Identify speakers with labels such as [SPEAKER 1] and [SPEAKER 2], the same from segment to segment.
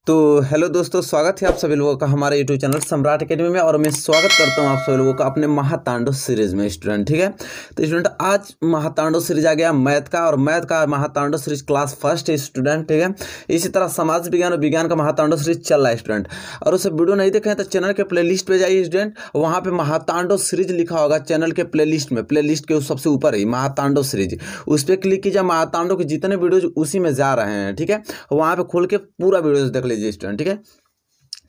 [SPEAKER 1] तो हेलो दोस्तों, स्वागत है आप सभी लोगों का हमारे यूट्यूब चैनल सम्राट एकेडमी में। और मैं स्वागत करता हूं आप सभी लोगों का अपने महातांडव सीरीज में स्टूडेंट। ठीक है, तो स्टूडेंट आज महातांडव सीरीज आ गया मैथ का, और मैथ का महातांडव सीरीज क्लास फर्स्ट है स्टूडेंट। ठीक है, इसी तरह समाज विज्ञान और विज्ञान का महातांडव सीरीज चल रहा है स्टूडेंट। और उसे वीडियो नहीं देखे हैं तो चैनल के प्ले लिस्ट पे जाइए स्टूडेंट, वहाँ पे महातांडव सीरीज लिखा होगा चैनल के प्ले लिस्ट में, प्ले लिस्ट के सबसे ऊपर ही महातांडव सीरीज, उस पर क्लिक कीजिए। महातांडव के जितने वीडियोज उसी में जा रहे हैं। ठीक है, वहाँ पे खोल के पूरा वीडियोज देख लीजिए स्टूडेंट। ठीक है,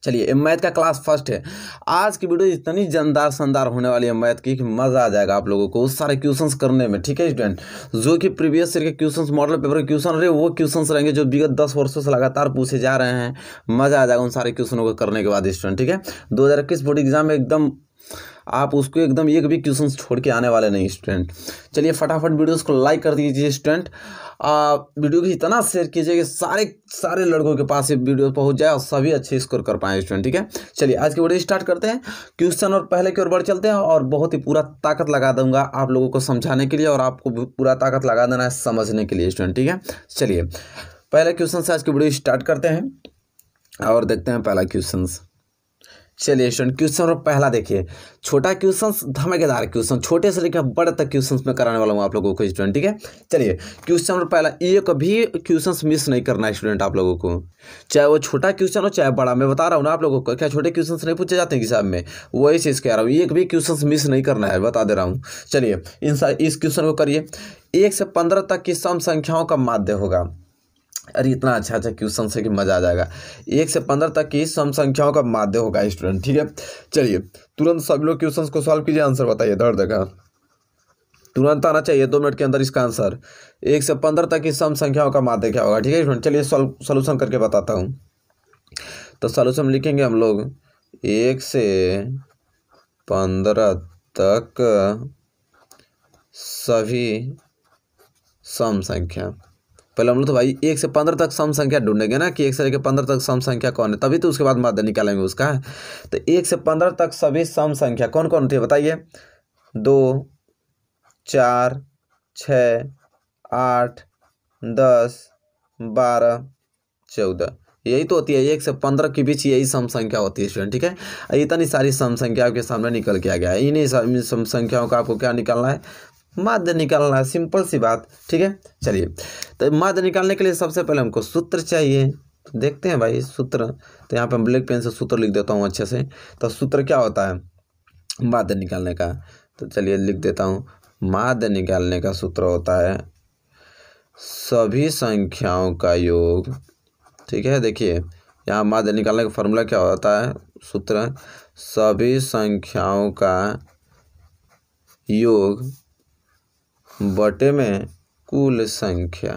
[SPEAKER 1] चलिए मैथ का क्लास फर्स्ट है। आज की वीडियो इतनी जानदार शानदार होने वाली है मैथ की कि मज़ा आ जाएगा आप लोगों को उस सारे क्वेश्चंस करने में। ठीक है स्टूडेंट, जो कि प्रीवियस ईयर के क्वेश्चंस, मॉडल पेपर के क्वेश्चन रहे, वो क्वेश्चंस रहेंगे जो विगत 10 वर्षों से लगातार पूछे जा रहे हैं। मज़ा आ जाएगा उन सारे क्वेश्चनों को करने के बाद स्टूडेंट। ठीक है, 2021 बोर्ड एग्जाम में एकदम आप उसको एकदम एक भी क्वेश्चन छोड़ के आने वाले नहीं स्टूडेंट। चलिए फटाफट वीडियोस को लाइक कर दीजिए स्टूडेंट। वीडियो को इतना शेयर कीजिए कि सारे लड़कों के पास ये वीडियो पहुंच जाए और सभी अच्छे स्कोर कर पाएँ स्टूडेंट। ठीक है, चलिए आज की वीडियो स्टार्ट करते हैं क्वेश्चन, और पहले की ओर बढ़ चलते हैं। और बहुत ही पूरा ताकत लगा दूंगा आप लोगों को समझाने के लिए, और आपको पूरा ताकत लगा देना है समझने के लिए स्टूडेंट। ठीक है, चलिए पहले क्वेश्चन से आज की वीडियो स्टार्ट करते हैं और देखते हैं पहला क्वेश्चन। चलिए स्टूडेंट, क्वेश्चन नंबर पहला देखिए। छोटा क्वेश्चन, धमाकेदार क्वेश्चन, छोटे से लेकर बड़े तक क्वेश्चन में कराने वाला हूँ आप लोगों को स्टूडेंट। ठीक है, चलिए क्वेश्चन नंबर पहला, एक भी क्वेश्चन मिस नहीं करना है स्टूडेंट आप लोगों को, चाहे वो छोटा क्वेश्चन हो चाहे बड़ा। मैं बता रहा हूँ ना आप लोगों को, क्या छोटे क्वेश्चन नहीं पूछे जाते हैं हिसाब में, वही चीज़ कह रहा हूँ। एक भी क्वेश्चन मिस नहीं करना है, बता दे रहा हूँ। चलिए इस क्वेश्चन को करिए। 1 से 15 तक की सम संख्याओं का माध्य होगा। अरे इतना अच्छा क्वेश्चन है कि मजा आ जाएगा। 1 से 15 तक की सम संख्याओं का माध्य होगा स्टूडेंट। ठीक है, चलिए तुरंत सब लोग क्वेश्चन को सॉल्व कीजिए, आंसर बताइए। दर्द का तुरंत आना चाहिए 2 मिनट के अंदर इसका आंसर। 1 से 15 तक की सम संख्याओं का माध्य क्या होगा। ठीक है स्टूडेंट, चलिए सॉल्यूशन करके बताता हूँ। तो सॉल्यूशन लिखेंगे हम लोग 1 से 15 तक सभी सम संख्या। पहले हम लोग तो भाई 1 से 15 तक सम संख्या ढूंढेंगे ना, कि 1 से लेकर 15 तक सम संख्या कौन है, तभी तो उसके बाद माध्य निकालेंगे उसका। तो 1 से 15 तक सभी सम संख्या कौन कौन थी बताइए। 2, 4, 6, 8, 10, 12, 14, यही तो होती है। 1 से 15 के बीच यही सम संख्या होती है स्टूडेंट। ठीक है, इतनी सारी सम संख्या आपके सामने निकल के आ गया है। इन्हीं सम संख्याओं का आपको क्या निकालना है, माध्य निकालना है, सिंपल सी बात। ठीक है, चलिए तो माध्य निकालने के लिए सबसे पहले हमको सूत्र चाहिए। देखते हैं भाई सूत्र, तो यहाँ पे हम ब्लैक पेन से सूत्र लिख देता हूँ अच्छे से। तो सूत्र क्या होता है माध्य निकालने का, तो चलिए लिख देता हूँ। माध्य निकालने का सूत्र होता है सभी संख्याओं का योग। ठीक है, देखिए यहाँ माध्य निकालने का फॉर्मूला क्या होता है, सूत्र सभी संख्याओं का योग बटे में कुल संख्या।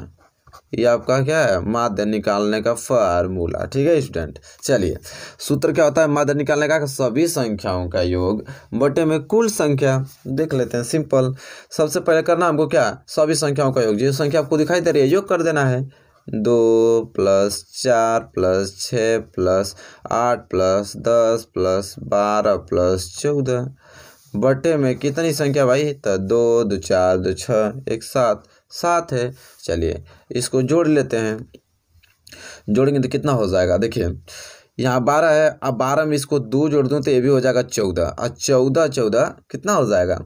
[SPEAKER 1] ये आपका क्या है, माध्य निकालने का फार्मूला। ठीक है स्टूडेंट, चलिए सूत्र क्या होता है माध्य निकालने का, सभी संख्याओं का योग बटे में कुल संख्या। देख लेते हैं, सिंपल। सबसे पहले करना हमको क्या, सभी संख्याओं का योग, जो संख्या आपको दिखाई दे रही है योग कर देना है। 2 + 4 + 6 + 8 + 10 + 12 + 14 बटे में कितनी संख्या भाई, तो 2, 2, 4, 2, 6, 1, 7 है। चलिए इसको जोड़ लेते हैं, जोड़ेंगे तो कितना हो जाएगा। देखिए यहाँ 12 है, अब 12 में इसको 2 जोड़ दूँ तो ये भी हो जाएगा 14, और 14 कितना हो जाएगा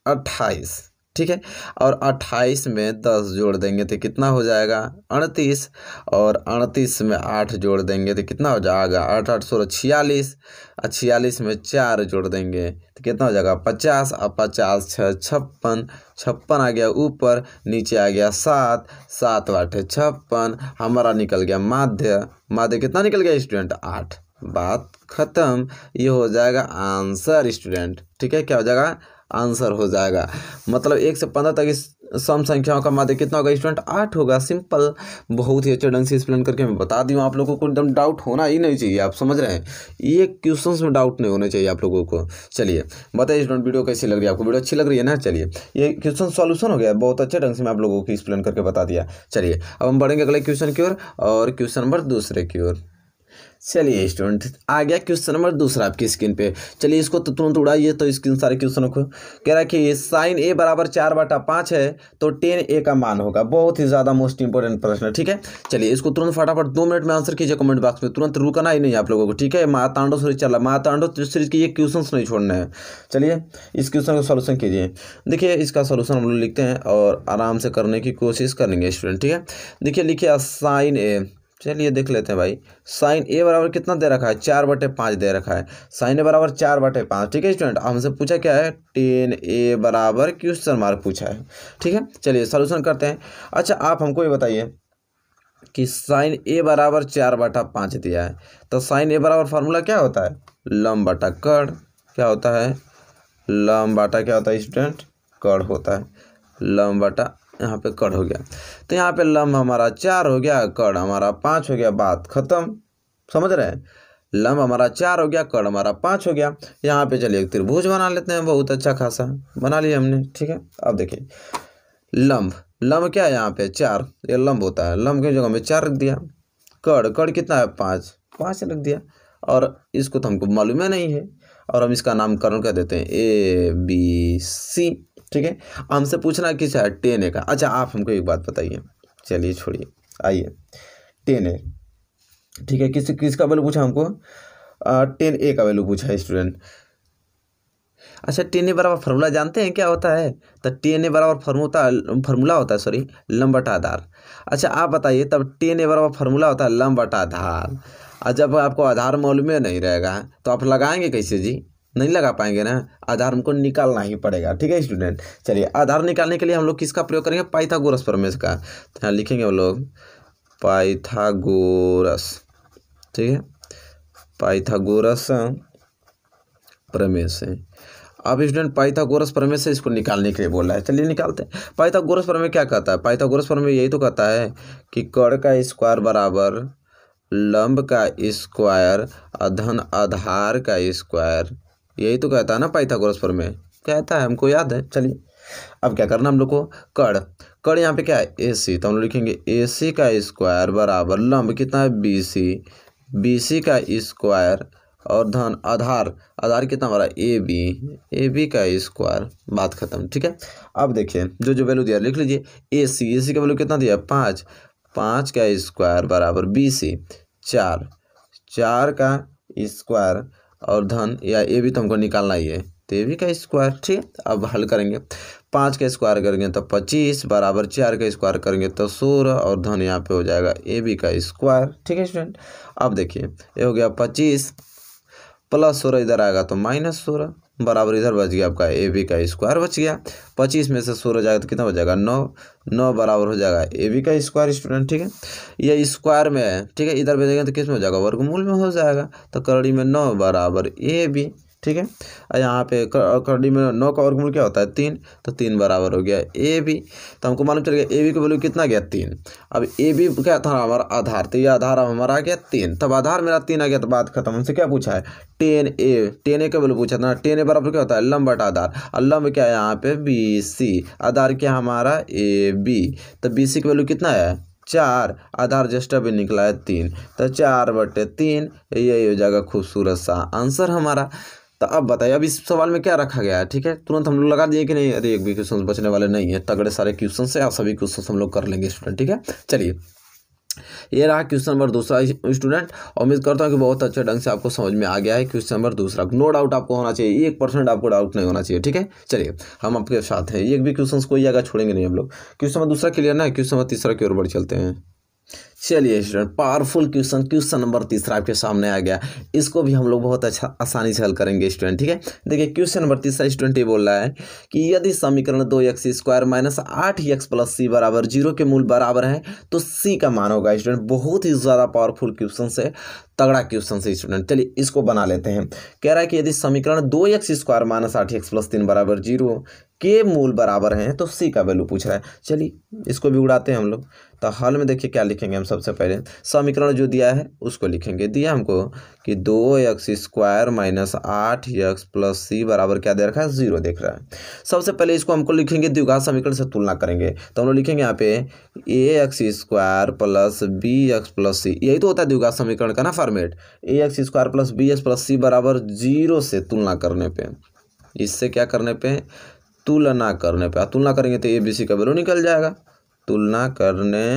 [SPEAKER 1] 28। ठीक है, और 28 में 10 जोड़ देंगे तो कितना हो जाएगा 38, और 38 में 8 जोड़ देंगे तो कितना हो जाएगा 8, 8, 16, 46, और 46 में 4 जोड़ देंगे तो कितना हो जाएगा 50, और 50, 6, 56, 56 आ गया ऊपर, नीचे आ गया 7, 7 8 56, हमारा निकल गया माध्य कितना निकल गया स्टूडेंट 8। बात खत्म, ये हो जाएगा आंसर स्टूडेंट। ठीक है, क्या हो जाएगा आंसर हो जाएगा। मतलब 1 से 15 तक इस सम संख्याओं का माध्य कितना होगा स्टूडेंट 8 होगा। सिंपल, बहुत ही अच्छे ढंग से एक्सप्लेन करके मैं बता दी हूँ। आप लोगों को एकदम डाउट होना ही नहीं चाहिए, आप समझ रहे हैं, ये क्वेश्चंस में डाउट नहीं होने चाहिए आप लोगों को। चलिए बताइए स्टूडेंट वीडियो कैसी लग रही है आपको, वीडियो अच्छी लग रही है ना। चलिए ये क्वेश्चन सॉल्यूशन हो गया, बहुत अच्छे ढंग से मैं आप लोगों को एक्सप्लेन करके बता दिया। चलिए अब हम बढ़ेंगे अगले क्वेश्चन की ओर, और क्वेश्चन नंबर दूसरे की ओर। चलिए स्टूडेंट, आ गया क्वेश्चन नंबर दूसरा आपकी स्क्रीन पे। चलिए इसको तो तुरंत उड़ाइए, तो इसके सारे क्वेश्चनों को कह रहा है कि साइन ए बराबर 4/5 है तो टेन ए का मान होगा। बहुत ही ज़्यादा मोस्ट इंपॉर्टेंट प्रश्न है, ठीक है। चलिए इसको तुरंत फटाफट 2 मिनट में आंसर कीजिए कमेंट बॉक्स में, तुरंत रुकना ही नहीं आप लोगों को, ठीक है। महातांडव सीरीज चल रहा है, महातांडव सीरीज के ये क्वेश्चन नहीं छोड़ने हैं। चलिए इस क्वेश्चन का सॉल्यूशन कीजिए। देखिए इसका सॉल्यूशन हम लोग लिखते हैं और आराम से करने की कोशिश करेंगे स्टूडेंट, ठीक है। देखिए लिखिए साइन ए, चलिए देख लेते हैं भाई। साइन ए बराबर कितना दे रखा है, 4/5 दे रखा है। साइन ए बराबर 4/5, ठीक है स्टूडेंट। हमसे पूछा क्या है, टेन ए बराबर क्वेश्चन मार्क पूछा है, ठीक है। चलिए सॉल्यूशन करते हैं। अच्छा आप हमको ये बताइए कि साइन ए बराबर 4/5 दिया है, तो साइन ए बराबर फार्मूला क्या होता है, लंब बटा कड़। क्या होता है, लंब बटा क्या होता है स्टूडेंट, कड़ होता है। लंब बटा यहाँ पे कड़ हो गया, तो यहाँ पे लंब हमारा 4 हो गया, कड़ हमारा 5 हो गया, बात खत्म। समझ रहे हैं, लंब हमारा 4 हो गया, कड़ हमारा 5 हो गया। यहाँ पे चलिए एक त्रिभुज बना लेते हैं, बहुत अच्छा खासा बना लिया हमने, ठीक है। अब देखिए लंब, लंब क्या है यहाँ पे 4, ये लंब होता है, लंब की जगह में 4 रख दिया। कड़, कड़ कितना है 5 रख दिया, और इसको तो हमको मालूम है नहीं है, और हम इसका नामकरण कर देते हैं ABC, ठीक है। हमसे पूछना किस है, टेन ए का। अच्छा आप हमको एक बात बताइए, चलिए छोड़िए, आइए टेन ए, ठीक है। किसका वैल्यू पूछा हमको, टेन ए का वैल्यू पूछा है स्टूडेंट। अच्छा टेन ए बराबर फार्मूला जानते हैं क्या होता है, तो टेन ए बराबर फार्मूला होता है सॉरी, लंब बटा आधार। अच्छा आप बताइए, तब टेन ए बराबर फार्मूला होता है लंब बटा आधार, और जब आपको आधार मालूम नहीं रहेगा तो आप लगाएंगे कैसे जी, नहीं लगा पाएंगे ना। आधार हमको निकालना ही पड़ेगा, ठीक है स्टूडेंट। चलिए आधार निकालने के लिए हम लोग किसका प्रयोग करेंगे, पाइथागोरस प्रमेय का। तो यहाँ लिखेंगे हम लोग पाइथागोरस, ठीक है, पाइथागोरस प्रमेय से। अब स्टूडेंट पाइथागोरस प्रमेय से इसको निकालने के लिए बोल रहा है, चलिए निकालते हैं। पाइथागोरस प्रमेय क्या कहता है, पाइथागोरस प्रमेय यही तो कहता है कि कड़ का स्क्वायर बराबर लंब का स्क्वायर अधन आधार का स्क्वायर, यही तो कहता है ना पाइथागोरस प्रमेय, कहता है, हमको याद है। चलिए अब क्या करना हम लोग को, कड़, कड़ यहाँ पे क्या है AC, तो हम लोग लिखेंगे AC का स्क्वायर बराबर लंब कितना है BC का स्क्वायर और धन आधार, आधार कितना हमारा AB का स्क्वायर, बात खत्म, ठीक है। अब देखिए जो वैल्यू दिया लिख लीजिए। AC का वैल्यू कितना दिया 5 का स्क्वायर बराबर BC 4 का स्क्वायर और धन या AB तो हमको निकालना ही है, तो AB का स्क्वायर, ठीक है। अब हल करेंगे, 5 का स्क्वायर करेंगे तो 25 बराबर 4 का स्क्वायर करेंगे तो 16 और धन यहाँ पे हो जाएगा AB का स्क्वायर, ठीक है स्टूडेंट। अब देखिए ये हो गया 25 प्लस 16 इधर आएगा तो -16 बराबर इधर बच गया आपका AB का स्क्वायर बच गया। 25 में से 16 जाएगा तो कितना हो जाएगा 9 बराबर हो जाएगा AB का स्क्वायर स्टूडेंट, ठीक है। ये स्क्वायर में है, ठीक है, इधर भेजेंगे तो किस में हो जाएगा, वर्गमूल में हो जाएगा, तो करड़ी में 9 बराबर AB, ठीक है। और यहाँ पे करड़ी में 9 का वर्गमूल क्या होता है 3, तो 3 बराबर हो गया AB। तो हमको मालूम चल गया AB का वैल्यू कितना गया 3। अब AB क्या था हमारा आधार, तो ये आधार हमारा आ गया 3, तब आधार मेरा 3 आ गया, तो बात खत्म। हमसे क्या पूछा है, टेन ए का वैल्यू पूछा था ना। टेन ए बराबर क्या होता है लंब बटा आधार, और लंब क्या है यहाँ पे BC, आधार क्या हमारा AB, तो BC का वैल्यू कितना है 4, आधार जस्ट अभी निकला है 3, तो 4/3 यही हो जाएगा खूबसूरत सा आंसर हमारा। तो अब बताइए अब इस सवाल में क्या रखा गया है, ठीक है, तुरंत हम लोग लगा दिए कि नहीं, अरे एक भी क्वेश्चन बचने वाले नहीं है, तगड़े सारे क्वेश्चन से आप सभी क्वेश्चन हम लोग कर लेंगे स्टूडेंट, ठीक है। चलिए ये रहा क्वेश्चन नंबर दूसरा स्टूडेंट, उम्मीद करता हूँ कि बहुत अच्छे ढंग से आपको समझ में आ गया है क्वेश्चन नंबर दूसरा। नो डाउट आपको होना चाहिए, 1% आपको डाउट नहीं होना चाहिए, ठीक है। चलिए हम आपके साथ हैं, एक भी क्वेश्चन कोई जगह छोड़ेंगे नहीं हम लोग। क्वेश्चन नंबर दूसरा क्लियर ना है, क्वेश्चन नंबर तीसरा की ओर बढ़ चलते हैं। चलिए स्टूडेंट पावरफुल क्वेश्चन नंबर तीसरा आपके सामने आ गया, इसको भी हम लोग बहुत अच्छा आसानी से हल करेंगे स्टूडेंट, ठीक है। देखिए क्वेश्चन नंबर तीसरा स्टूडेंट ये बोल रहा है कि यदि समीकरण 2x² - 8x + c बराबर 0 के मूल बराबर है तो c का मान होगा स्टूडेंट। बहुत ही ज़्यादा पावरफुल क्वेश्चन से, तगड़ा क्वेश्चन से स्टूडेंट। चलिए इसको बना लेते हैं। कह रहा है कि यदि समीकरण 2x² - 8x + 3 बराबर 0 के मूल बराबर हैं तो सी का वैल्यू पूछ रहा है। चलिए इसको भी उड़ाते हैं हम लोग। तो हल में देखिए क्या लिखेंगे हम। सबसे पहले समीकरण जो दिया है उसको लिखेंगे। दिया हमको कि 2x² minus 8x plus c बराबर क्या दे रखा है, 0 देख रहा है। सबसे पहले इसको हमको लिखेंगे द्विघात समीकरण से तुलना करेंगे। तो हम लोग लिखेंगे यहाँ पे ax² प्लस bx प्लस सी, यही तो होता है द्विघात समीकरण का ना format. ax² plus bx plus c बराबर 0 से तुलना करने पे, इससे क्या करने पे, तुलना करने पे। तुलना करेंगे तो ए बी सी का वैल्यू निकल जाएगा। तुलना करने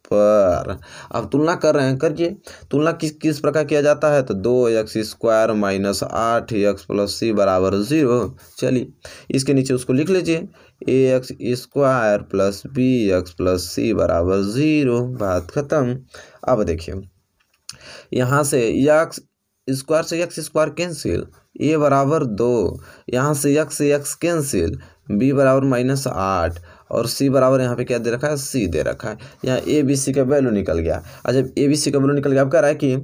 [SPEAKER 1] पर, अब तुलना कर रहे हैं, करिए। तुलना किस किस प्रकार किया जाता है, तो 2x² minus 8x plus c बराबर 0। चलिए इसके नीचे उसको लिख लीजिए, ax² plus bx plus c बराबर 0। बात खत्म। अब देखिए यहाँ से x² से x² कैंसिल, a बराबर 2, यहाँ से x कैंसिल, b बराबर -8 और c बराबर यहाँ पे क्या दे रखा है, c दे रखा है। यहाँ ए बी सी का वैल्यू निकल गया। और जब ए बी सी का वैल्यू निकल गया, अब कह रहा है कि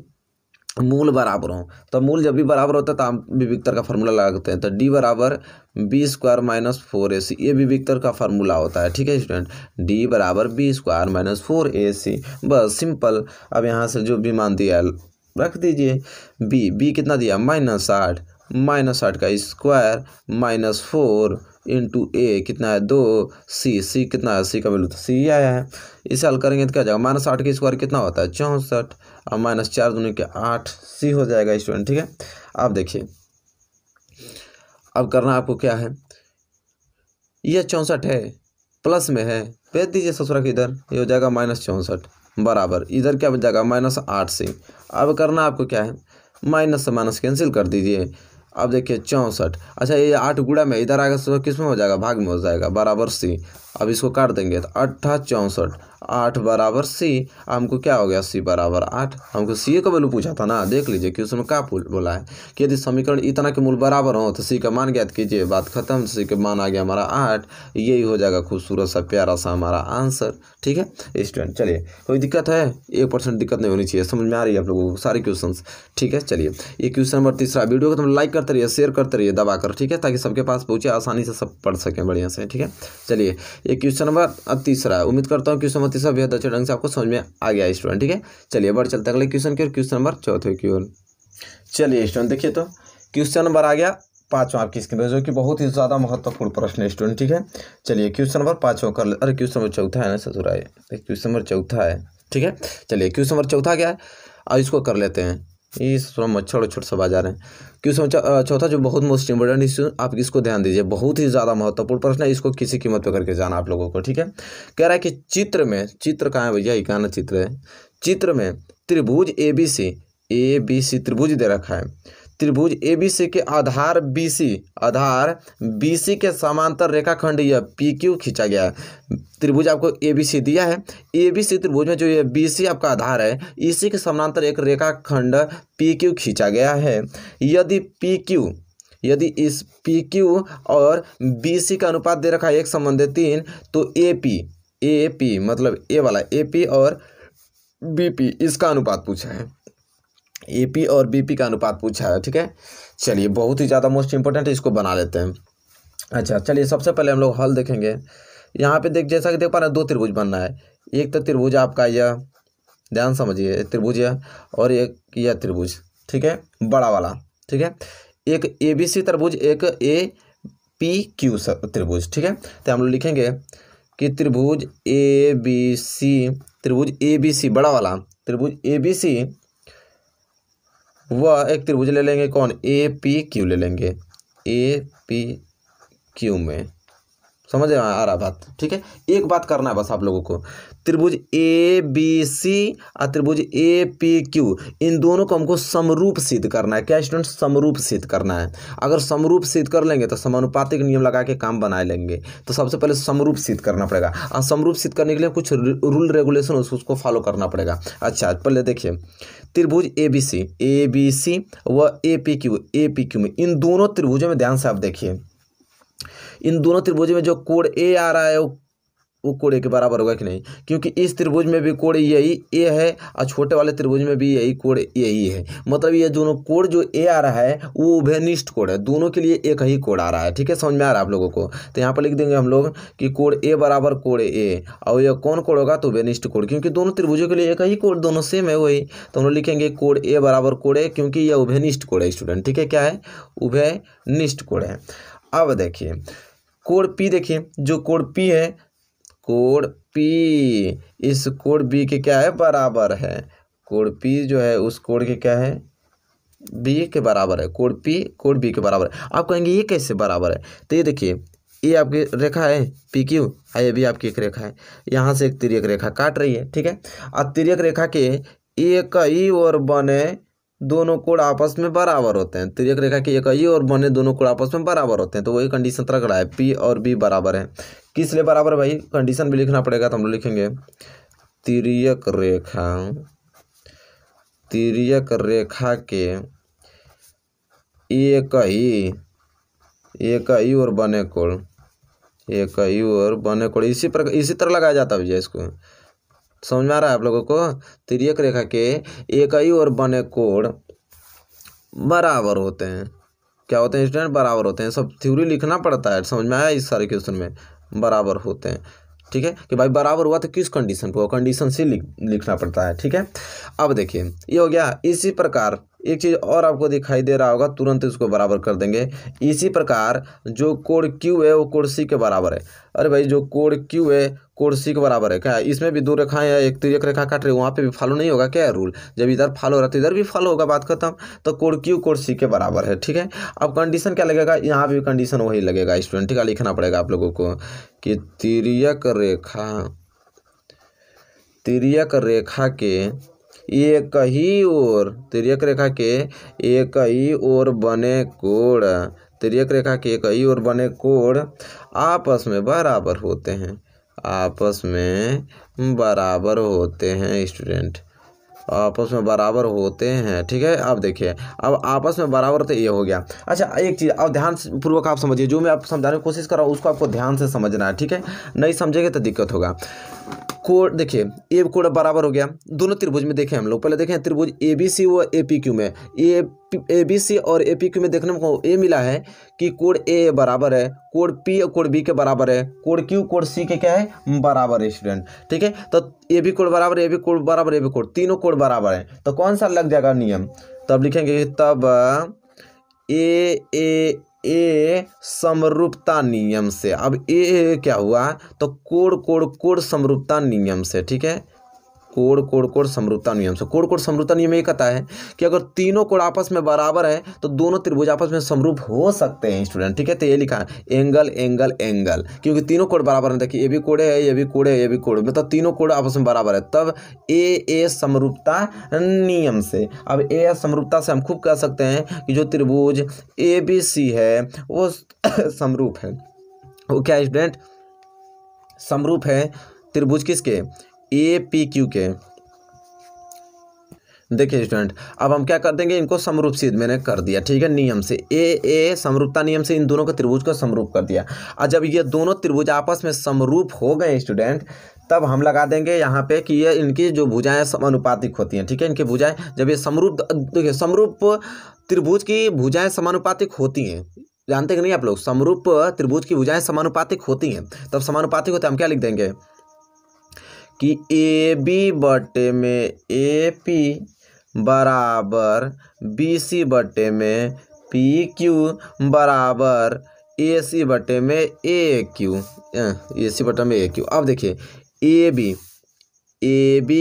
[SPEAKER 1] मूल बराबर हो, तो मूल जब भी बराबर होता है तो हम विविक्तर का फार्मूला लगाते हैं। तो d बराबर b² माइनस 4ac, ये विविक्तर का फार्मूला होता है। ठीक है स्टूडेंट, d बराबर b² माइनस 4ac, बस सिंपल। अब यहाँ से जो भी मान दिया रख दीजिए। b कितना दिया, -8, -8 का स्क्वायर माइनस 4 इंटू ए कितना है 2, सी कितना है, सी का वैल्यू तो सी आया है। इसे हल करेंगे तो क्या जाएगा, -8 का स्क्वायर कितना होता है 64 और -4 दूनी के 8, सी हो जाएगा स्टूडेंट। ठीक है, अब देखिए अब करना आपको क्या है, ये 64 है, प्लस में है, भेज दीजिए ससुरा के इधर, ये हो जाएगा -64 बराबर, इधर क्या बच जाएगा -8c। अब करना आपको क्या है, माइनस से माइनस कैंसिल कर दीजिए। अब देखिए 64, अच्छा ये 8 गुणा में इधर आएगा तो किस में हो जाएगा, भाग में हो जाएगा, बराबर सी। अब इसको काट देंगे तो 8 64, 8 बराबर सी। हमको क्या हो गया, सी बराबर 8। हमको सी का वैल्यू पूछा था ना, देख लीजिए कि उसमें क्या बोला है कि यदि समीकरण इतना के मूल बराबर हो तो सी का मान ज्ञात कीजिए। बात खत्म, सी का मान आ गया हमारा 8। यही हो जाएगा खूबसूरत सा प्यारा सा हमारा आंसर। ठीक है स्टूडेंट, चलिए कोई दिक्कत है, 1% दिक्कत नहीं होनी चाहिए। समझ में आ रही है आप लोगों को सारे क्वेश्चन। ठीक है, चलिए ये क्वेश्चन नंबर 3 वीडियो को तुम लाइक करते रहिए, शेयर करते रहिए दबाकर। ठीक है, ताकि सबके पास पहुंचे, आसानी से सब पढ़ सकें बढ़िया से। ठीक है, चलिए ये क्वेश्चन नंबर 3 है। उम्मीद करता हूँ क्वेश्चन नंबर 3 बेहद अच्छे ढंग से आपको समझ में आ गया स्टूडेंट। ठीक है, चलिए बढ़ चलते हैं अगले क्वेश्चन की ओर, क्वेश्चन नंबर 4 की ओर। चलिए स्टूडेंट देखिए, तो क्वेश्चन नंबर आ गया 5वां आपकी स्क्रीन पर, जो कि बहुत ही ज़्यादा महत्वपूर्ण प्रश्न है स्टूडेंट। ठीक है, चलिए क्वेश्चन नंबर 5 कर ले, अरे क्वेश्चन नंबर 4 है ना ससुरा, क्वेश्चन नंबर 4 है। ठीक है, चलिए क्वेश्चन नंबर 4 क्या है, अब इसको कर लेते हैं। इस थोड़ा मच्छर उच्छर सब आ जा रहे हैं। क्वेश्चन 4 जो बहुत मोस्ट इंपोर्टेंट इश्यू, आप इसको ध्यान दीजिए, बहुत ही ज़्यादा महत्वपूर्ण प्रश्न है, इसको किसी कीमत पे करके जाना आप लोगों को। ठीक है, कह रहा है कि चित्र में, चित्र कहाँ है भैया, ये कहाँ चित्र है, चित्र में त्रिभुज ए बी सी त्रिभुज दे रखा है। त्रिभुज ए बी सी के आधार बी सी के समांतर रेखाखंड यह पी क्यू खींचा गया है। त्रिभुज आपको ए बी सी दिया है, ए बी सी त्रिभुज में जो ये बी सी आपका आधार है, इसी के समांतर एक रेखाखंड पी क्यू खींचा गया है। यदि इस पी क्यू और बी सी का अनुपात दे रखा है 1:3, तो ए पी मतलब ए वाला ए पी और बी पी इसका अनुपात पूछा है, ए पी और बी पी का अनुपात पूछा है। ठीक है, चलिए बहुत ही ज़्यादा मोस्ट इंपोर्टेंट है, इसको बना लेते हैं। अच्छा चलिए सबसे पहले हम लोग हल देखेंगे। यहाँ पे जैसा कि देख पा रहे हैं, 2 त्रिभुज बनना है। एक तो त्रिभुज आपका यह, ध्यान समझिए, त्रिभुज यह और एक यह त्रिभुज। ठीक है, बड़ा वाला। ठीक है, एक ए बी सी त्रिभुज, एक ए पी क्यू त्रिभुज। ठीक है, तो हम लोग लिखेंगे कि त्रिभुज ए बी सी बड़ा वाला त्रिभुज ए बी सी, वह एक त्रिभुज ले लेंगे, कौन, ए पी क्यू ले लेंगे, ए पी क्यू में। समझ आ रहा बात। ठीक है, एक बात करना है बस आप लोगों को, त्रिभुज ए बी सी और त्रिभुज ए पी क्यू, इन दोनों को हमको समरूप सिद्ध करना है। क्या स्टूडेंट, समरूप सिद्ध करना है। अगर समरूप सिद्ध कर लेंगे तो समानुपातिक नियम लगा के काम बना लेंगे। तो सबसे पहले समरूप सिद्ध करना पड़ेगा, और समरूप सिद्ध करने के लिए कुछ रूल रेगुलेशन उसको फॉलो करना पड़ेगा। अच्छा पहले देखिए, त्रिभुज ए बी सी व ए पी क्यू में, इन दोनों त्रिभुजों में ध्यान से आप देखिए, इन दोनों त्रिभुजों में जो कोण ए आ रहा है वो वो कोण ए के बराबर होगा कि नहीं, क्योंकि इस त्रिभुज में भी कोण यही ए है और छोटे वाले त्रिभुज में भी यही कोण यही है। मतलब ये दोनों कोण जो ए आ रहा है वो उभयनिष्ठ कोण है, दोनों के लिए एक ही कोण आ रहा है। ठीक है, समझ में आ रहा है आप लोगों को। तो यहाँ पर लिख देंगे हम लोग कि कोण ए बराबर कोण ए, और यह कौन कोण होगा तो उभयनिष्ठ कोण, क्योंकि दोनों त्रिभुजों के लिए एक ही कोण, दोनों सेम है वही। तो हम लोग लिखेंगे कोण ए बराबर कोण ए, क्योंकि यह उभयनिष्ठ कोण है स्टूडेंट। ठीक है, क्या है, उभयनिष्ठ कोण है। अब देखिए कोण पी, देखिए जो कोण पी है, कोण पी इस कोण बी के क्या है, बराबर है। कोण पी जो है उस कोण के क्या है, बी के बराबर है। कोण पी कोण बी के बराबर है। आप कहेंगे ये कैसे बराबर है, तो ये देखिए ये आपकी रेखा है पी क्यू, ये भी आपकी एक रेखा है, यहाँ से एक तिर्यक रेखा काट रही है। ठीक है, और तिर्यक रेखा के एक ही ओर बने दोनों कोण आपस में बराबर होते हैं। तिर्यक रेखा के एक ही ओर बने दोनों कोण आपस में बराबर होते हैं, तो वही कंडीशन तरह रहा है, पी और बी बराबर है। किस लिए बराबर है भाई, कंडीशन भी लिखना पड़ेगा, तो हम लोग लिखेंगे तिर्यक रेखा के एक ही ओर बने कोण, एक ही ओर बने कोण, इसी तरह लगाया जाता है भैया, इसको समझ में आ रहा है आप लोगों को। तिर्यक रेखा के एक ही ओर बने कोण बराबर होते हैं। क्या होते हैं स्टूडेंट, बराबर होते हैं। सब थ्योरी लिखना पड़ता है, समझ में आया इस सारे क्वेश्चन में, बराबर होते हैं। ठीक है, कि भाई बराबर हुआ तो किस कंडीशन पर, कंडीशन से लिखना पड़ता है। ठीक है, अब देखिए ये हो गया। इसी प्रकार एक चीज़ और आपको दिखाई दे रहा होगा, तुरंत इसको बराबर कर देंगे। इसी प्रकार जो कोण क्यू है वो कोण सी के बराबर है। अरे भाई जो कोण क्यू है कोण सी के बराबर है, क्या इसमें भी दो रेखाएं हैं, एक तिर्यक रेखा काट रही है, वहाँ पे भी फॉलो नहीं होगा क्या रूल, जब इधर फॉलो हो रहा है तो इधर भी फॉलो होगा, बात खत्म। तो कोण क्यू कोण सी के बराबर है। ठीक है, अब कंडीशन क्या लगेगा, यहाँ भी कंडीशन वही लगेगा स्टूडेंट। ठीक है, लिखना पड़ेगा आप लोगों को कि तिर्यक रेखा के एक ही ओर, तिर्यक रेखा के एक ही ओर बने कोण, तिर्यक रेखा के एक ही ओर बने कोण आपस में बराबर होते हैं, आपस में बराबर होते हैं स्टूडेंट, आपस में बराबर होते हैं। ठीक है, अब देखिए अब आपस में बराबर तो ये हो गया। अच्छा एक चीज़ अब ध्यान पूर्वक आप समझिए, जो मैं आप समझाने की कोशिश कर रहा हूँ उसको आपको ध्यान से समझना है। ठीक है, नहीं समझेंगे तो दिक्कत होगा। कोण देखिए ए कोण बराबर हो गया, दोनों त्रिभुज में देखें हम लोग, पहले देखें त्रिभुज ए बी सी और ए पी क्यू में, ए बी सी और ए पी क्यू में देखने को ये मिला है कि कोण ए बराबर है, कोण पी और कोण बी के बराबर है, कोण क्यू कोण सी के क्या है, बराबर है स्टूडेंट। ठीक है, तो ए बी कोण बराबर, ए बी कोण बराबर, ए बी कोण, तीनों कोण बराबर है, तो कौन सा लग जाएगा नियम, तब लिखेंगे तब ए समरूपता नियम से। अब ए क्या हुआ, तो कोण समरूपता नियम से। ठीक है, कोण समरूपता नियम से। कोण समरूपता नियम ये कहता है कि अगर तीनों कोण आपस में बराबर है तो दोनों त्रिभुज आपस में समरूप हो सकते हैं स्टूडेंट। ठीक है, तो ये लिखा है एंगल एंगल एंगल, क्योंकि तीनों कोण बराबर है। देखिए ये भी कोण है, ये भी कोण है, ये भी कोण, मतलब तीनों कोण आपस में बराबर है, तब ए समरूपता नियम से। अब ए समरूपता से हम खूब कह सकते हैं कि जो त्रिभुज ए बी सी है वो समरूप है। वो क्या है स्टूडेंट, समरूप है त्रिभुज किसके, ए पी क्यू के। देखिए स्टूडेंट अब हम क्या कर देंगे, इनको समरूप सिद्ध मैंने कर दिया। ठीक है, नियम से ए समरूपता नियम से इन दोनों के त्रिभुज को समरूप कर दिया। और जब ये दोनों त्रिभुज आपस में समरूप हो गए स्टूडेंट, तब हम लगा देंगे यहाँ पे कि ये इनकी जो भुजाएं समानुपातिक होती हैं। ठीक है, इनकी भुजाएं जब ये समरूप, देखिए समरूप त्रिभुज की भुजाएं समानुपातिक होती हैं, जानते कि नहीं आप लोग, समरूप त्रिभुज की भुजाएं समानुपातिक होती हैं। तब समानुपातिक होते हैं, हम क्या लिख देंगे कि ए बी बटे में ए पी बराबर बी सी बटे में पी क्यू बराबर ए सी बटे में ए क्यू, ए सी बटे में ए क्यू। अब देखिए ए बी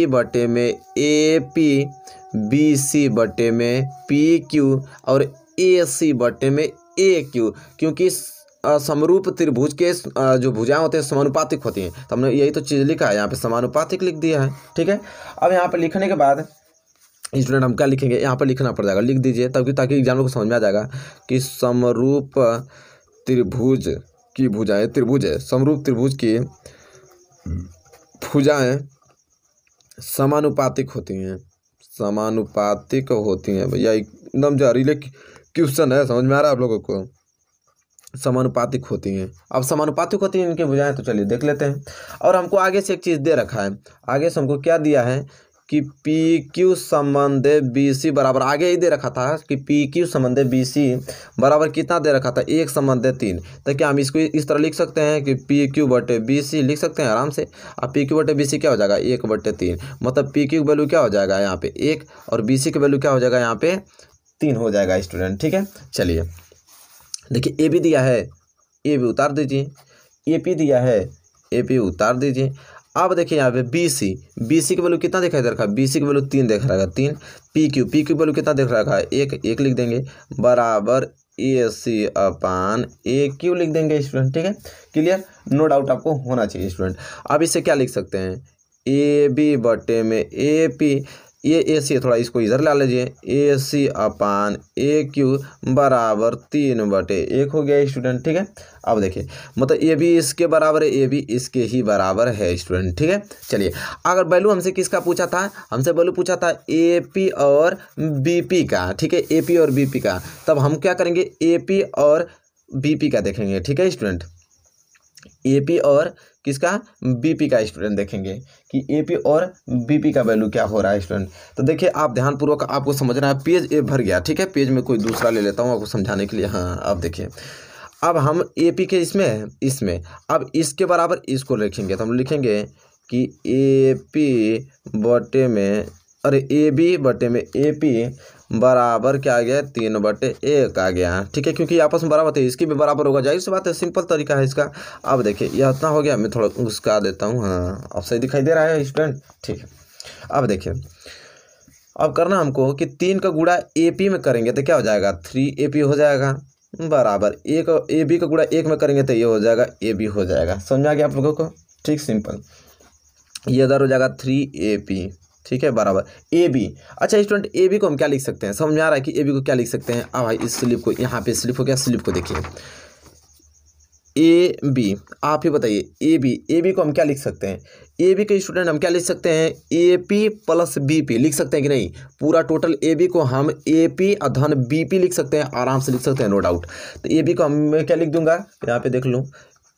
[SPEAKER 1] बटे में ए पी, बी सी बटे में पी क्यू और ए सी बटे में ए क्यू, क्योंकि समरूप त्रिभुज के जो भुजाएं होते हैं समानुपातिक होती हैं। तो हमने यही तो चीज़ लिखा है, यहाँ पे समानुपातिक लिख दिया है। ठीक है, अब यहाँ पे लिखने के बाद स्टूडेंट हम क्या लिखेंगे, यहाँ पर लिखना पड़ जाएगा, लिख दीजिए ताकि एग्जाम को समझ में आ जाएगा कि समरूप त्रिभुज की भुजाएं, त्रिभुज है समरूप त्रिभुज की भुजाएं समानुपातिक होती हैं, समानुपातिक होती हैं। भैया एकदम जहरीले क्वेश्चन है, समझ में आ रहा है आप लोगों को। समानुपातिक होती हैं। अब समानुपातिक होती हैं इनके भुजाएं, तो चलिए देख लेते हैं। और हमको आगे से एक चीज़ दे रखा है, आगे से हमको क्या दिया है कि पी क्यू संबंध बी सी बराबर, आगे ही दे रखा था कि पी क्यू संबंध बी सी बराबर कितना दे रखा था, 1 संबंध 3। तो क्या हम इसको इस तरह लिख सकते हैं कि पी क्यू बटे बी सी लिख सकते हैं आराम से। अब पी क्यू बटे बी सी क्या हो जाएगा, 1/3, मतलब पी क्यू वैल्यू क्या हो जाएगा यहाँ पे 1 और बी सी की वैल्यू क्या हो जाएगा यहाँ पे 3 हो जाएगा स्टूडेंट। ठीक है, चलिए देखिए ए बी दिया है, ए बी उतार दीजिए, ए पी दिया है, ए पी उतार दीजिए। अब देखिए यहाँ पे बी सी की वैल्यू कितना दिखाई दे रखा है, बी सी की वैल्यू 3 देख रहा है, 3। पी क्यू वैल्यू कितना देख रखा है, 1 लिख देंगे, बराबर ए सी अपान ए क्यू लिख देंगे स्टूडेंट। ठीक है, क्लियर, नो डाउट आपको होना चाहिए स्टूडेंट। अब इसे क्या लिख सकते हैं, ए बी बटे में ए पी, ये ए सी थोड़ा इसको इधर ला लीजिए, ए सी अपान ए क्यू बराबर 3/1 हो गया स्टूडेंट। ठीक है, अब देखिए मतलब ए बी इसके बराबर है, ए बी इसके ही बराबर है स्टूडेंट। ठीक है, चलिए अगर वैल्यू हमसे किसका पूछा था, हमसे वैल्यू पूछा था ए पी और बी पी का। ठीक है, ए पी और बी पी का, तब हम क्या करेंगे, ए पी और बी पी का देखेंगे। ठीक है स्टूडेंट, ए पी और किसका, बीपी का स्टूडेंट देखेंगे कि एपी और बीपी का वैल्यू क्या हो रहा है स्टूडेंट। तो देखिए आप ध्यानपूर्वक आपको समझना है, पेज ए भर गया। ठीक है, पेज में कोई दूसरा ले लेता हूँ आपको समझाने के लिए। हाँ अब देखिए, अब हम एपी के इसमें अब इसके बराबर इसको लिखेंगे, तो हम लिखेंगे कि एपी बटे में, अरे ए बी बटे में ए पी बराबर क्या आ गया, 3/1 आ गया। ठीक है, क्योंकि आपस में बराबर थे, इसकी भी बराबर होगा, जाहिर सी बात है, सिंपल तरीका है इसका। अब देखिए यह इतना हो गया, मैं थोड़ा उसका देता हूँ। हाँ अब सही दिखाई दे रहा है स्टूडेंट। ठीक है, अब देखिए अब करना हमको कि 3 का गुणा ए पी में करेंगे तो क्या हो जाएगा, 3AP हो जाएगा, बराबर एक ए बी का गुणा 1 में करेंगे तो ये हो जाएगा ए बी हो जाएगा। समझ में आ गया आप लोगों को। ठीक, सिंपल, ये इधर हो जाएगा 3AP। ठीक है, बराबर ए बी। अच्छा स्टूडेंट, ए बी को हम क्या लिख सकते हैं, समझ में आ रहा है कि ए बी को क्या लिख सकते हैं। अब भाई इस स्लिप को, यहाँ पे स्लिप हो गया, स्लिप को देखिए, ए बी, आप ही बताइए, ए बी को हम क्या लिख सकते हैं, ए बी के स्टूडेंट हम क्या लिख सकते हैं, A P plus B P लिख सकते हैं कि नहीं। पूरा टोटल ए बी को हम ए पी अधन बी पी लिख सकते हैं, आराम से लिख सकते हैं, नो डाउट। तो ए बी को हम क्या लिख दूंगा, यहाँ पे देख लूँ,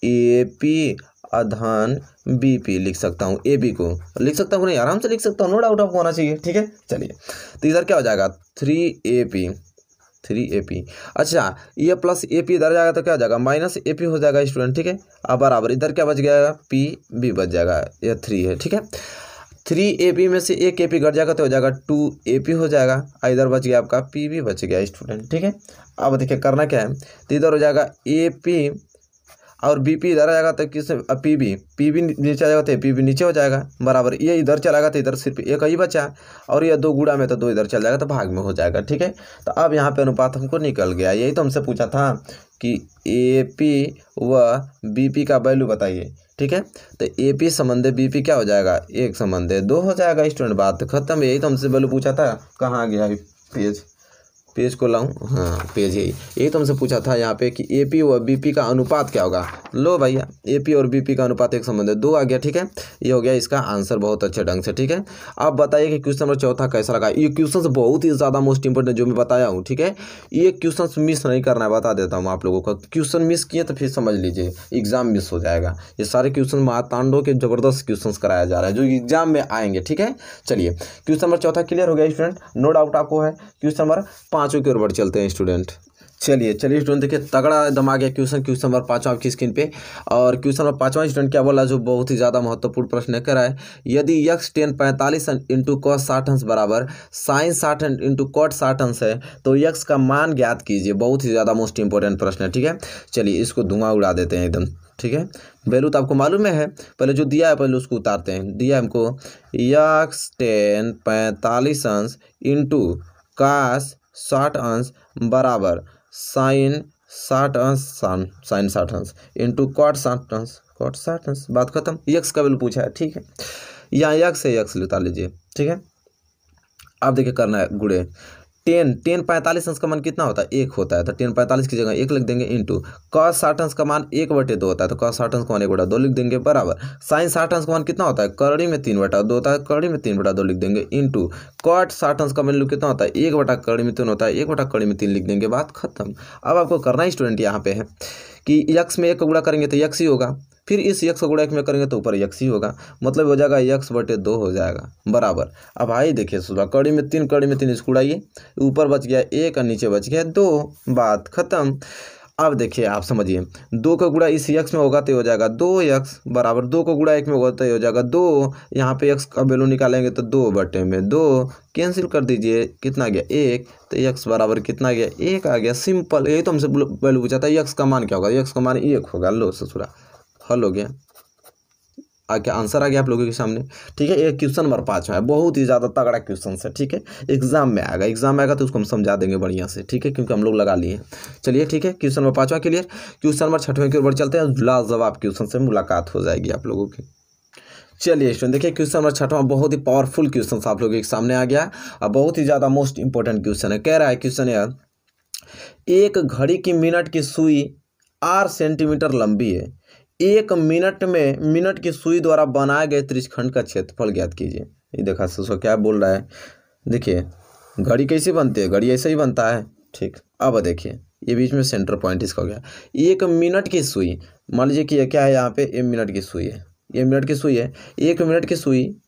[SPEAKER 1] ए पी अधन बी पी लिख सकता हूँ, ए बी को लिख सकता हूँ नहीं, आराम से लिख सकता हूँ, नो डाउट आपको होना चाहिए। ठीक है, चलिए तो इधर क्या हो जाएगा, 3AP। अच्छा ये प्लस ए पी इधर जाएगा तो क्या हो जाएगा, -AP हो जाएगा स्टूडेंट। ठीक है, अब बराबर इधर क्या बच गया, पी बी बच जाएगा, ये 3 है। ठीक है, 3AP में से एक AP घट जाएगा तो हो जाएगा 2AP हो जाएगा, इधर बच गया आपका PB बच गया स्टूडेंट। ठीक है, अब देखिए करना क्या है, तो इधर हो जाएगा AP और BP इधर आ जाएगा तो किस PB नीचे आ जाएगा तो PB नीचे हो जाएगा, बराबर ये इधर चलाएगा तो इधर सिर्फ एक ही बचा, और ये 2 गुणा में तो 2 इधर चल जाएगा तो भाग में हो जाएगा। ठीक है, तो अब यहाँ पे अनुपात हमको निकल गया। यही तो हमसे पूछा था कि AP व BP का वैल्यू बताइए। ठीक है, तो AP संबंध BP क्या हो जाएगा, 1 संबंध 2 हो जाएगा स्टूडेंट, बात खत्म। यही तो हमसे वैल्यू पूछा था, कहाँ गया है पेज को लाऊं, हाँ पेज यही तो हमसे पूछा था यहाँ पे कि AP और BP का अनुपात क्या होगा। लो भैया, AP और BP का अनुपात 1 संबंध 2 आ गया। ठीक है, ये हो गया इसका आंसर बहुत अच्छे ढंग से। ठीक है, अब बताइए कि क्वेश्चन नंबर 4 कैसा लगा। ये क्वेश्चन बहुत ही ज़्यादा मोस्ट इंपोर्टेंट जो मैं बताया हूँ। ठीक है, ये क्वेश्चन मिस नहीं करना है, बता देता हूँ आप लोगों को। क्वेश्चन मिस किए तो फिर समझ लीजिए एग्जाम मिस हो जाएगा। ये सारे क्वेश्चन महातांडों के जबरदस्त क्वेश्चन कराया जा रहा है जो एग्जाम में आएंगे। ठीक है, चलिए क्वेश्चन नंबर 4 क्लियर हो गया स्टूडेंट, नो डाउट आपको है। क्वेश्चन नंबर 5 की ओर बढ़ चलते हैं स्टूडेंट। चलिए स्टूडेंट देखिए, तगड़ा एकदम आ गया क्वेश्चन नंबर 5 आपकी स्क्रीन पे। और क्वेश्चन नंबर 5 स्टूडेंट क्या बोला, जो बहुत ही ज़्यादा महत्वपूर्ण प्रश्न कर रहा है, यदि x tan 45 इंटू cos 60 अंश बराबर sin 60 इंटू cot 60 अंश है तो x का मान ज्ञात कीजिए। बहुत ही ज़्यादा मोस्ट इंपॉर्टेंट प्रश्न है। ठीक है, चलिए इसको धुआं उड़ा देते हैं एकदम। ठीक है, वैल्यू तो आपको मालूम है, पहले जो दिया है पहले उसको उतारते हैं। दिया हमको x tan 45 अंश इंटू cos 60 अंश बराबर साइन 60 अंश साइन 60 अंश इंटू कॉट 60 अंश, बात खत्म। यक्स का वैल्यू पूछा है। ठीक है, यहाँ यक्स है, यक्स उतार लीजिए। ठीक है, अब देखिए करना है गुणे, टेन 45 अंश का मान कितना होता है 1 होता है, तो टेन 45 की जगह 1 लिख देंगे इंटू कॉस 60 अंश का मान 1/2 होता है, तो कॉस 60 अंश का मान 1/2 लिख देंगे बराबर साइन 60 अंश का मान कितना होता है करड़ी में 3/2 होता है, करड़ी में 3/2 लिख देंगे इंटू कॉट 60 अंश का वैल्यू कितना होता है 1/करड़ी में 3 होता है, 1/करड़ी में 3 लिख देंगे, बात खत्म। अब आपको करना ही स्टूडेंट यहाँ पे है कि x में 1 का गुणा करेंगे तो x ही होगा, फिर इस x का गुणा 1 में करेंगे तो ऊपर x ही होगा, मतलब हो जाएगा x/2 हो जाएगा बराबर। अब भाई देखिए सुबह कड़ी में 3 इसको उड़ाइए, ऊपर बच गया 1 और नीचे बच गया 2, बात खत्म। अब देखिए आप समझिए 2 का गुणा इस x में होगा तो हो जाएगा 2x बराबर 2 का गुणा 1 में होगा तो हो जाएगा 2, यहाँ पे x का वैल्यू निकालेंगे तो 2/2 कैंसिल कर दीजिए, कितना गया 1, तो x बराबर कितना गया 1 आ गया, सिंपल। यही तो हमसे वैल्यू पूछा था x का मान क्या होगा, x का मान 1 होगा। लो ससुरा हल हो गया, आगे आंसर आ गया आप लोगों के सामने। ठीक है, ये क्वेश्चन नंबर 5 है, बहुत ही ज़्यादा तगड़ा क्वेश्चन है। ठीक है, एग्जाम में आएगा तो उसको हम समझा देंगे बढ़िया से। ठीक है, क्योंकि हम लोग लगा लिए। चलिए ठीक है, क्वेश्चन नंबर 5वां क्लियर। क्वेश्चन नंबर 6वें की ओर चलते हैं, लाजवाब क्वेश्चन से मुलाकात हो जाएगी आप लोगों की। चलिए स्टूडेंट देखिए क्वेश्चन नंबर 6वां बहुत ही पावरफुल क्वेश्चन आप लोगों के सामने आ गया और बहुत ही ज़्यादा मोस्ट इंपॉर्टेंट क्वेश्चन है। कह रहा है क्वेश्चन यार, एक घड़ी की मिनट की सुई 8 सेंटीमीटर लंबी है, 1 मिनट में मिनट की सुई द्वारा बनाए गए त्रिज्यखंड का क्षेत्रफल ज्ञात कीजिए। ये देखा सोचो क्या बोल रहा है। देखिए घड़ी कैसे बनती है, घड़ी ऐसे ही बनता है। ठीक, अब देखिए ये बीच में सेंटर पॉइंट इसका हो गया। 1 मिनट की सुई, मान लीजिए कि क्या है यहाँ पे 1 मिनट की सुई है, ये मिनट की सुई है, 1 मिनट की सुई,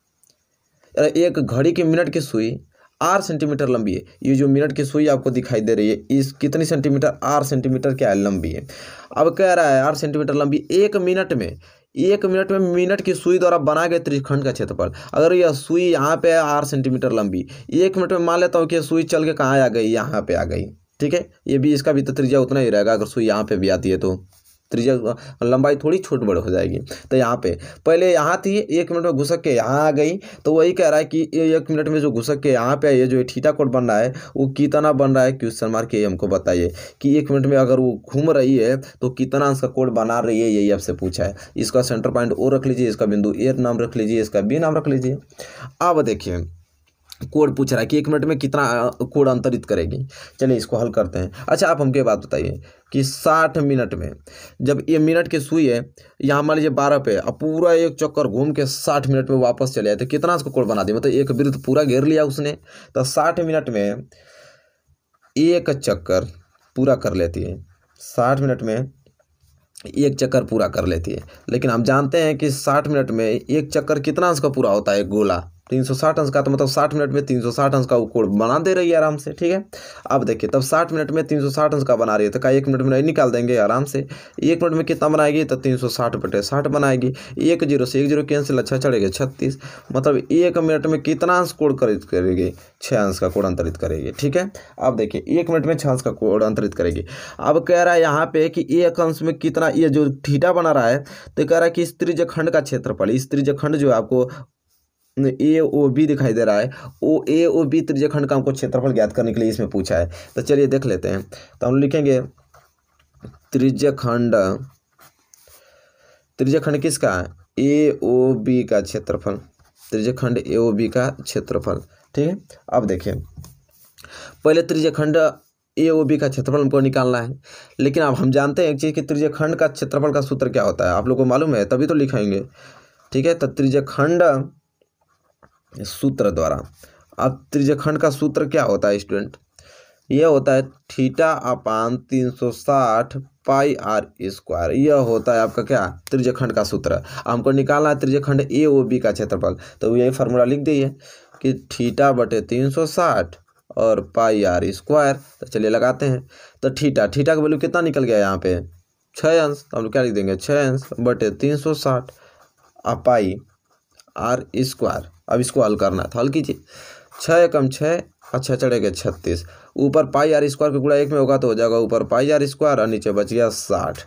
[SPEAKER 1] एक घड़ी की मिनट की सुई 8 सेंटीमीटर लंबी है। ये जो मिनट की सुई आपको दिखाई दे रही है इस कितनी सेंटीमीटर 8 सेंटीमीटर क्या है लंबी है। अब कह रहा है 8 सेंटीमीटर लंबी, 1 मिनट में मिनट की सुई द्वारा बनाए गए त्रिज्यखंड का क्षेत्रफल। अगर यह सुई यहाँ पे है 8 सेंटीमीटर लंबी, 1 मिनट में मान लेता हूँ कि सुई चल के कहाँ आ गई, यहाँ पे आ गई। ठीक है, ये भी इसका भी तो त्रिज्या उतना ही रहेगा, अगर सुई यहाँ पे भी आती है तो त्रिज्या लंबाई थोड़ी छोट बड़ हो जाएगी। तो यहाँ पे पहले यहाँ थी, 1 मिनट में घुसक के यहाँ आ गई, तो वही कह रहा है कि 1 मिनट में जो घुसक के यहाँ पे ये जो थीटा कोण बन रहा है वो कितना बन रहा है, क्वेश्चन मार्क ये हमको बताइए कि 1 मिनट में अगर वो घूम रही है तो कितना अंश का कोण बना रही है, यही आपसे पूछा है। इसका सेंटर पॉइंट ओ रख लीजिए, इसका बिंदु ए नाम रख लीजिए, इसका बी नाम रख लीजिए। अब देखिए कोण पूछ रहा है कि 1 मिनट में कितना कोण अंतरित करेगी। चलिए इसको हल करते हैं। अच्छा आप हमको बात बताइए कि 60 मिनट में जब ये मिनट की सुई है यहाँ मान लीजिए 12 पे, अब पूरा एक चक्कर घूम के 60 मिनट में वापस चले आए तो कितना उसको कोण बना दिया, मतलब एक वृत्त पूरा घेर लिया उसने। तो 60 मिनट में एक चक्कर पूरा कर लेती है, 60 मिनट में एक चक्कर पूरा कर लेती है। लेकिन हम जानते हैं कि 60 मिनट में एक चक्कर कितना अंश का पूरा होता है, गोला 360 अंश का, तो मतलब 60 मिनट में 360 अंश का वो कोण बना दे रही है आराम से। ठीक है, अब देखिए तब 60 मिनट में 360 अंश का बना रही है तो क्या 1 मिनट में नहीं निकाल देंगे आराम से। 1 मिनट में कितना बनाएगी तो 360/60 बनाएगी, 1 0 से 1 0 कैंसिल, अच्छा चढ़ेगा 36, मतलब 1 मिनट में कितना अंश कोण करेगी, 6 अंश का कोण अंतरित करेगी। ठीक है, अब देखिए 1 मिनट में 6 अंश का कोण अंतरित करेगी। अब कह रहा है यहाँ पे कि 1 अंश में कितना, ये जो थीटा बना रहा है तो कह रहा है कि इस त्रिज्यखंड का क्षेत्रफल, इस त्रिज्यखंड जो है आपको AOB दिखाई दे रहा है, वो AOB त्रिज्यखंड का हमको क्षेत्रफल ज्ञात करने के लिए इसमें पूछा है। तो चलिए देख लेते हैं। तो हम लिखेंगे त्रिज्यखंड किसका है, AOB का क्षेत्रफल, त्रिज्यखंड AOB का क्षेत्रफल। ठीक है, अब देखिए पहले त्रिज्यखंड AOB का क्षेत्रफल हमको निकालना है, लेकिन अब हम जानते हैं एक चीज़ कि त्रिज्यखंड का क्षेत्रफल का सूत्र क्या होता है, आप लोगों को मालूम है तभी तो लिखेंगे। ठीक है, तो त्रिज्यखंड सूत्र द्वारा, अब त्रिज्यखंड का सूत्र क्या होता है स्टूडेंट, यह होता है θ/360 πr²। यह होता है आपका क्या, त्रिज्यखंड का सूत्र। हमको निकालना है त्रिज्यखंड AOB का क्षेत्रफल, तो यही फार्मूला लिख दिए कि θ/360 और πr²। तो चलिए लगाते हैं। तो थीटा का वैल्यू कितना निकल गया यहाँ पे 6 अंश, तो हम लोग क्या लिख देंगे 6 अंश बटे 360 πr²। अब इसको हल करना था, हल कीजिए। 6 कम 6, अच्छा चढ़ेगा 36, ऊपर πr² का गुणा 1 में होगा तो हो जाएगा ऊपर πr² और नीचे बच गया 60।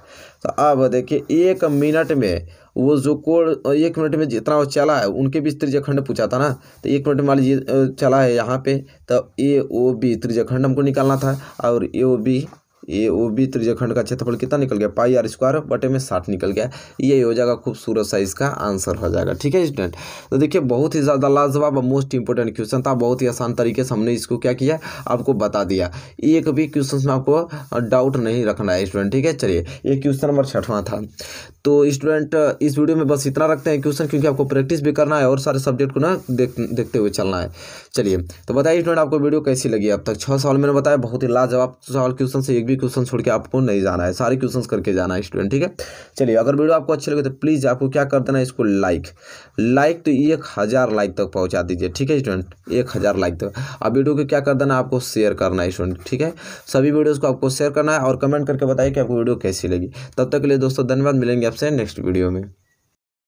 [SPEAKER 1] तो अब देखिए 1 मिनट में वो जो कोण 1 मिनट में जितना वो चला है उनके बीच त्रिज्यखंड पूछा था ना, तो 1 मिनट में मान लीजिए चला है यहाँ पे, तो AOB त्रिज्यखंड हमको निकालना था और AOB ये वो भी त्रिज्यखंड का क्षेत्रफल कितना निकल गया, पाई आर स्क्वायर बटे में 60 निकल गया। ये हो जाएगा खूबसूरत सा इसका आंसर हो जाएगा। ठीक है स्टूडेंट, तो देखिए बहुत ही ज़्यादा लाजवाब और मोस्ट इंपोर्टेंट क्वेश्चन था। बहुत ही आसान तरीके से हमने इसको क्या किया, आपको बता दिया। एक भी क्वेश्चन में आपको डाउट नहीं रखना है स्टूडेंट। ठीक है, चलिए ये क्वेश्चन नंबर 6वां था। तो स्टूडेंट इस वीडियो में बस इतना रखते हैं क्वेश्चन, क्योंकि आपको प्रैक्टिस भी करना है और सारे सब्जेक्ट को ना देखते हुए चलना है। चलिए तो बताइए स्टूडेंट आपको वीडियो कैसी लगी। अब तक 6 सवाल मैंने बताया, बहुत ही लाजवाब सवाल क्वेश्चन से, एक भी क्वेश्चन छोड़ के आपको नहीं जाना है, सारे क्वेश्चन करके जाना है स्टूडेंट। ठीक है, चलिए अगर वीडियो आपको अच्छी लगे तो प्लीज़ आपको क्या कर देना है, इसको लाइक तो 1000 लाइक तक पहुंचा दीजिए। ठीक है स्टूडेंट, 1000 लाइक तक। अब वीडियो को क्या कर देना है, आपको शेयर करना है स्टूडेंट। ठीक है, सभी वीडियोज़ को आपको शेयर करना है और कमेंट करके बताइए कि आपको वीडियो कैसी लगी। तब तक के लिए दोस्तों धन्यवाद, मिलेंगे आपसे नेक्स्ट वीडियो में।